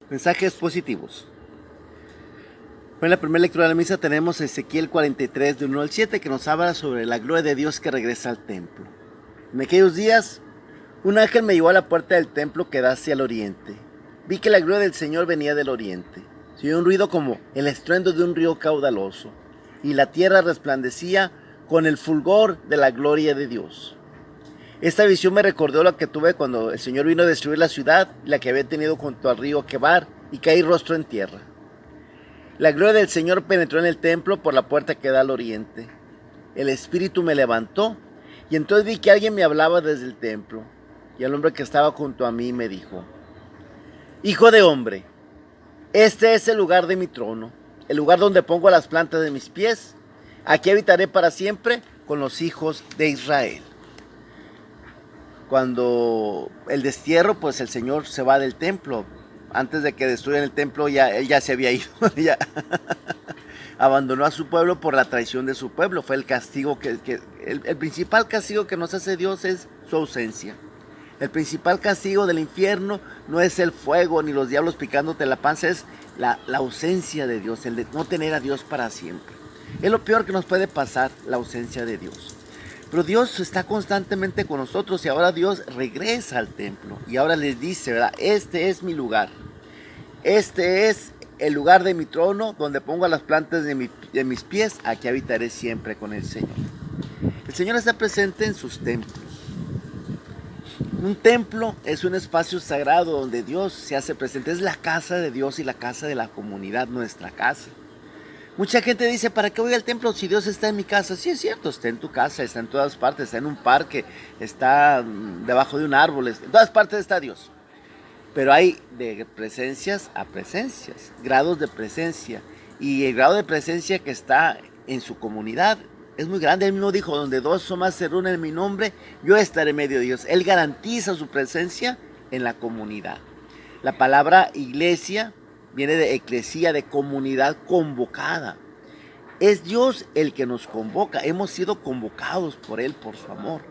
Mensajes positivos. En la primera lectura de la misa tenemos Ezequiel 43, de 1 al 7, que nos habla sobre la gloria de Dios que regresa al templo. En aquellos días, un ángel me llevó a la puerta del templo que da hacia el oriente. Vi que la gloria del Señor venía del oriente. Se oyó un ruido como el estruendo de un río caudaloso, y la tierra resplandecía con el fulgor de la gloria de Dios. Esta visión me recordó la que tuve cuando el Señor vino a destruir la ciudad, la que había tenido junto al río Quebar, y caí rostro en tierra. La gloria del Señor penetró en el templo por la puerta que da al oriente. El Espíritu me levantó, y entonces vi que alguien me hablaba desde el templo, y el hombre que estaba junto a mí me dijo: Hijo de hombre, este es el lugar de mi trono, el lugar donde pongo las plantas de mis pies. Aquí habitaré para siempre con los hijos de Israel. Cuando el destierro, pues el Señor se va del templo. Antes de que destruyan el templo, él ya se había ido. Ya abandonó a su pueblo por la traición de su pueblo. Fue el castigo el principal castigo que nos hace Dios es su ausencia. El principal castigo del infierno no es el fuego ni los diablos picándote la panza, es la ausencia de Dios, el de no tener a Dios para siempre. Es lo peor que nos puede pasar, la ausencia de Dios. Pero Dios está constantemente con nosotros y ahora Dios regresa al templo y ahora les dice, ¿verdad? Este es mi lugar. Este es el lugar de mi trono donde pongo las plantas de mis pies. Aquí habitaré siempre con el Señor. El Señor está presente en sus templos. Un templo es un espacio sagrado donde Dios se hace presente. Es la casa de Dios y la casa de la comunidad, nuestra casa. Mucha gente dice, ¿para qué voy al templo si Dios está en mi casa? Sí, es cierto, está en tu casa, está en todas partes, está en un parque, está debajo de un árbol, en todas partes está Dios. Pero hay de presencias a presencias, grados de presencia. Y el grado de presencia que está en su comunidad es muy grande. Él mismo dijo, donde dos o más se reúnen en mi nombre, yo estaré en medio de ellos. Él garantiza su presencia en la comunidad. La palabra iglesia viene de eclesía, de comunidad convocada. Es Dios el que nos convoca. Hemos sido convocados por Él, por su amor.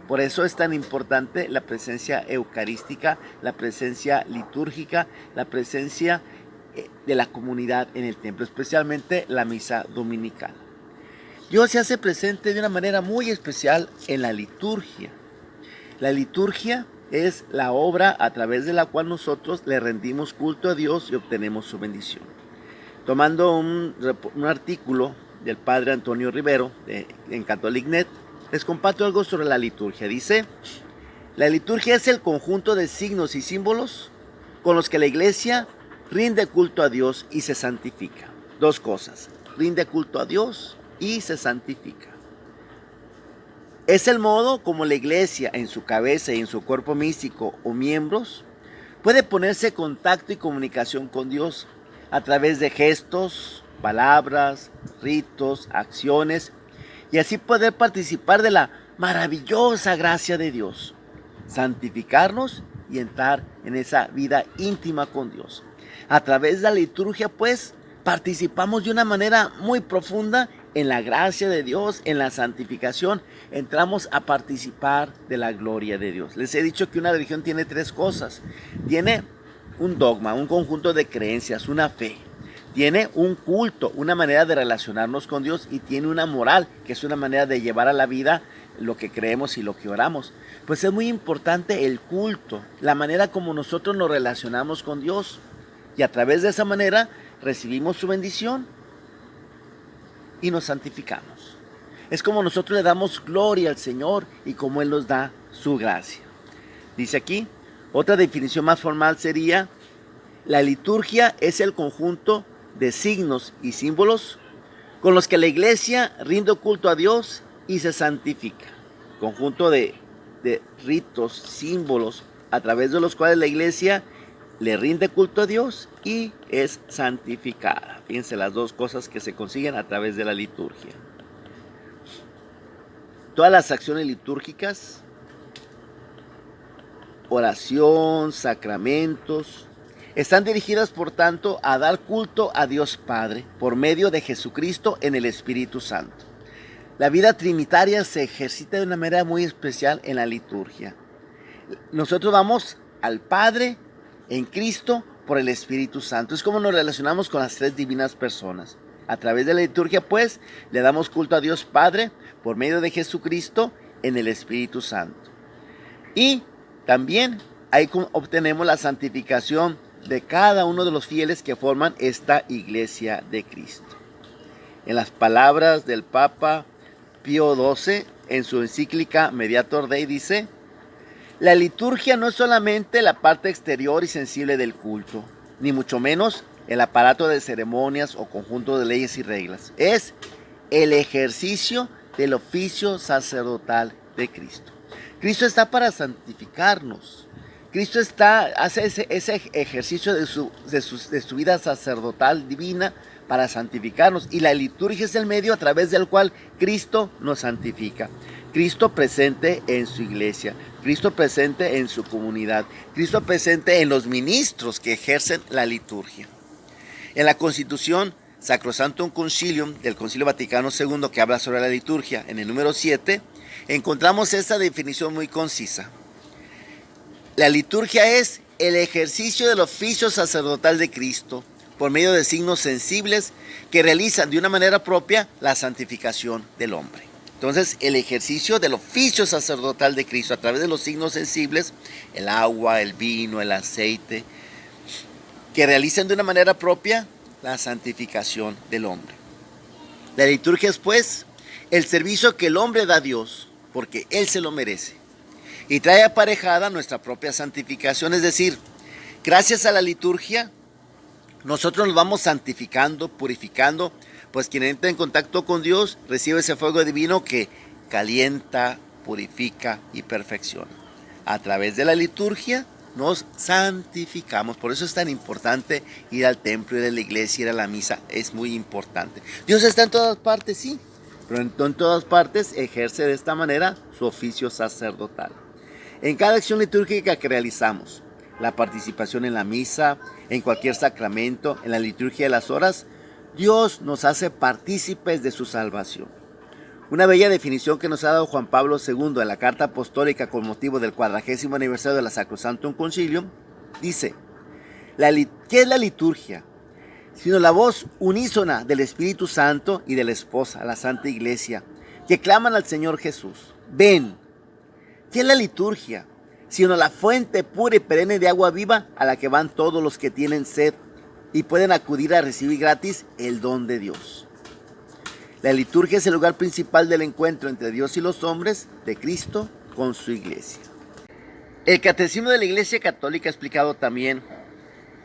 Por eso es tan importante la presencia eucarística, la presencia litúrgica, la presencia de la comunidad en el templo, especialmente la misa dominical. Dios se hace presente de una manera muy especial en la liturgia. La liturgia es la obra a través de la cual nosotros le rendimos culto a Dios y obtenemos su bendición. Tomando un artículo del padre Antonio Rivero en CatholicNet, les comparto algo sobre la liturgia. Dice, la liturgia es el conjunto de signos y símbolos con los que la iglesia rinde culto a Dios y se santifica. Dos cosas, rinde culto a Dios y se santifica. Es el modo como la iglesia en su cabeza y en su cuerpo místico o miembros puede ponerse en contacto y comunicación con Dios a través de gestos, palabras, ritos, acciones y así poder participar de la maravillosa gracia de Dios, santificarnos y entrar en esa vida íntima con Dios. A través de la liturgia, pues, participamos de una manera muy profunda en la gracia de Dios, en la santificación, entramos a participar de la gloria de Dios. Les he dicho que una religión tiene tres cosas. Tiene un dogma, un conjunto de creencias, una fe. Tiene un culto, una manera de relacionarnos con Dios y tiene una moral, que es una manera de llevar a la vida lo que creemos y lo que oramos. Pues es muy importante el culto, la manera como nosotros nos relacionamos con Dios y a través de esa manera recibimos su bendición y nos santificamos. Es como nosotros le damos gloria al Señor y como Él nos da su gracia. Dice aquí, otra definición más formal sería, la liturgia es el conjunto de signos y símbolos con los que la iglesia rinde culto a Dios y se santifica. Conjunto de ritos, símbolos a través de los cuales la iglesia le rinde culto a Dios y es santificada. Fíjense las dos cosas que se consiguen a través de la liturgia. Todas las acciones litúrgicas, oración, sacramentos, están dirigidas por tanto a dar culto a Dios Padre por medio de Jesucristo en el Espíritu Santo. La vida trinitaria se ejercita de una manera muy especial en la liturgia. Nosotros vamos al Padre en Cristo por el Espíritu Santo. Es como nos relacionamos con las tres divinas personas. A través de la liturgia, pues, le damos culto a Dios Padre por medio de Jesucristo en el Espíritu Santo. Y también ahí obtenemos la santificación de cada uno de los fieles que forman esta iglesia de Cristo. En las palabras del Papa Pío XII, en su encíclica Mediator Dei, dice: la liturgia no es solamente la parte exterior y sensible del culto, ni mucho menos el aparato de ceremonias o conjunto de leyes y reglas. Es el ejercicio del oficio sacerdotal de Cristo. Cristo está para santificarnos. Cristo hace ese ejercicio de su vida sacerdotal divina para santificarnos. Y la liturgia es el medio a través del cual Cristo nos santifica. Cristo presente en su iglesia, Cristo presente en su comunidad, Cristo presente en los ministros que ejercen la liturgia. En la Constitución Sacrosanctum Concilium del Concilio Vaticano II, que habla sobre la liturgia, en el número 7, encontramos esta definición muy concisa. La liturgia es el ejercicio del oficio sacerdotal de Cristo por medio de signos sensibles que realizan de una manera propia la santificación del hombre. Entonces, el ejercicio del oficio sacerdotal de Cristo a través de los signos sensibles, el agua, el vino, el aceite, que realizan de una manera propia la santificación del hombre. La liturgia es, pues, el servicio que el hombre da a Dios porque Él se lo merece. Y trae aparejada nuestra propia santificación, es decir, gracias a la liturgia, nosotros nos vamos santificando, purificando, pues quien entra en contacto con Dios recibe ese fuego divino que calienta, purifica y perfecciona. A través de la liturgia nos santificamos. Por eso es tan importante ir al templo, ir a la iglesia, ir a la misa. Es muy importante. Dios está en todas partes, sí, pero en todas partes ejerce de esta manera su oficio sacerdotal. En cada acción litúrgica que realizamos, la participación en la misa, en cualquier sacramento, en la liturgia de las horas, Dios nos hace partícipes de su salvación. Una bella definición que nos ha dado Juan Pablo II en la Carta Apostólica con motivo del 40º aniversario de la Sacrosanctum Concilium, dice: ¿qué es la liturgia? Sino la voz unísona del Espíritu Santo y de la esposa, la Santa Iglesia, que claman al Señor Jesús: ven. ¿Qué es la liturgia? Sino la fuente pura y perenne de agua viva a la que van todos los que tienen sed y pueden acudir a recibir gratis el don de Dios. La liturgia es el lugar principal del encuentro entre Dios y los hombres, de Cristo con su iglesia. El Catecismo de la Iglesia Católica ha explicado también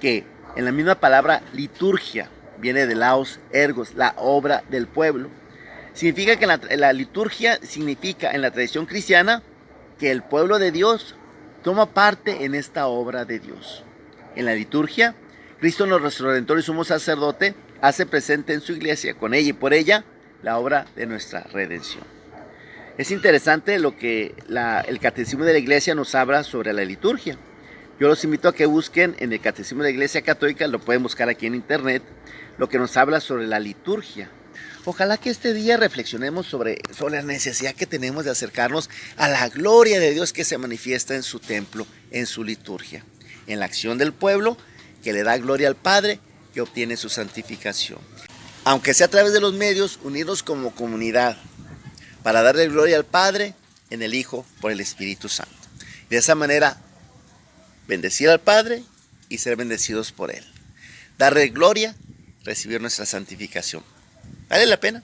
que en la misma palabra liturgia viene de laos ergos, la obra del pueblo. Significa que la liturgia significa en la tradición cristiana que el pueblo de Dios toma parte en esta obra de Dios. En la liturgia, Cristo nuestro Redentor y sumo sacerdote hace presente en su iglesia, con ella y por ella, la obra de nuestra redención. Es interesante lo que el Catecismo de la Iglesia nos habla sobre la liturgia. Yo los invito a que busquen en el Catecismo de la Iglesia Católica, lo pueden buscar aquí en internet, lo que nos habla sobre la liturgia. Ojalá que este día reflexionemos sobre la necesidad que tenemos de acercarnos a la gloria de Dios que se manifiesta en su templo, en su liturgia, en la acción del pueblo que le da gloria al Padre, que obtiene su santificación. Aunque sea a través de los medios, unirnos como comunidad para darle gloria al Padre, en el Hijo, por el Espíritu Santo. De esa manera, bendecir al Padre y ser bendecidos por Él. Darle gloria, recibir nuestra santificación. ¿Vale la pena?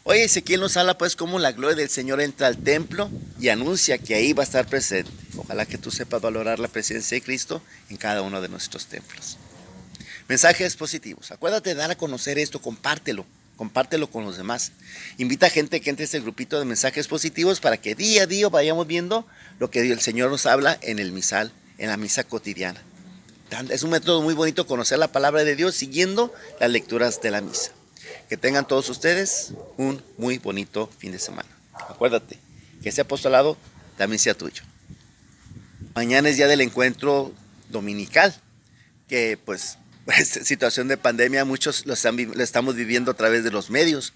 Hoy Ezequiel nos habla pues cómo la gloria del Señor entra al templo y anuncia que ahí va a estar presente. Ojalá que tú sepas valorar la presencia de Cristo en cada uno de nuestros templos. Mensajes positivos. Acuérdate de dar a conocer esto, compártelo con los demás. Invita a gente que entre a este grupito de mensajes positivos para que día a día vayamos viendo lo que el Señor nos habla en el misal, en la misa cotidiana. Es un método muy bonito conocer la palabra de Dios siguiendo las lecturas de la misa. Que tengan todos ustedes un muy bonito fin de semana. Acuérdate que ese apostolado también sea tuyo. Mañana es día del encuentro dominical, que pues situación de pandemia muchos lo estamos viviendo a través de los medios.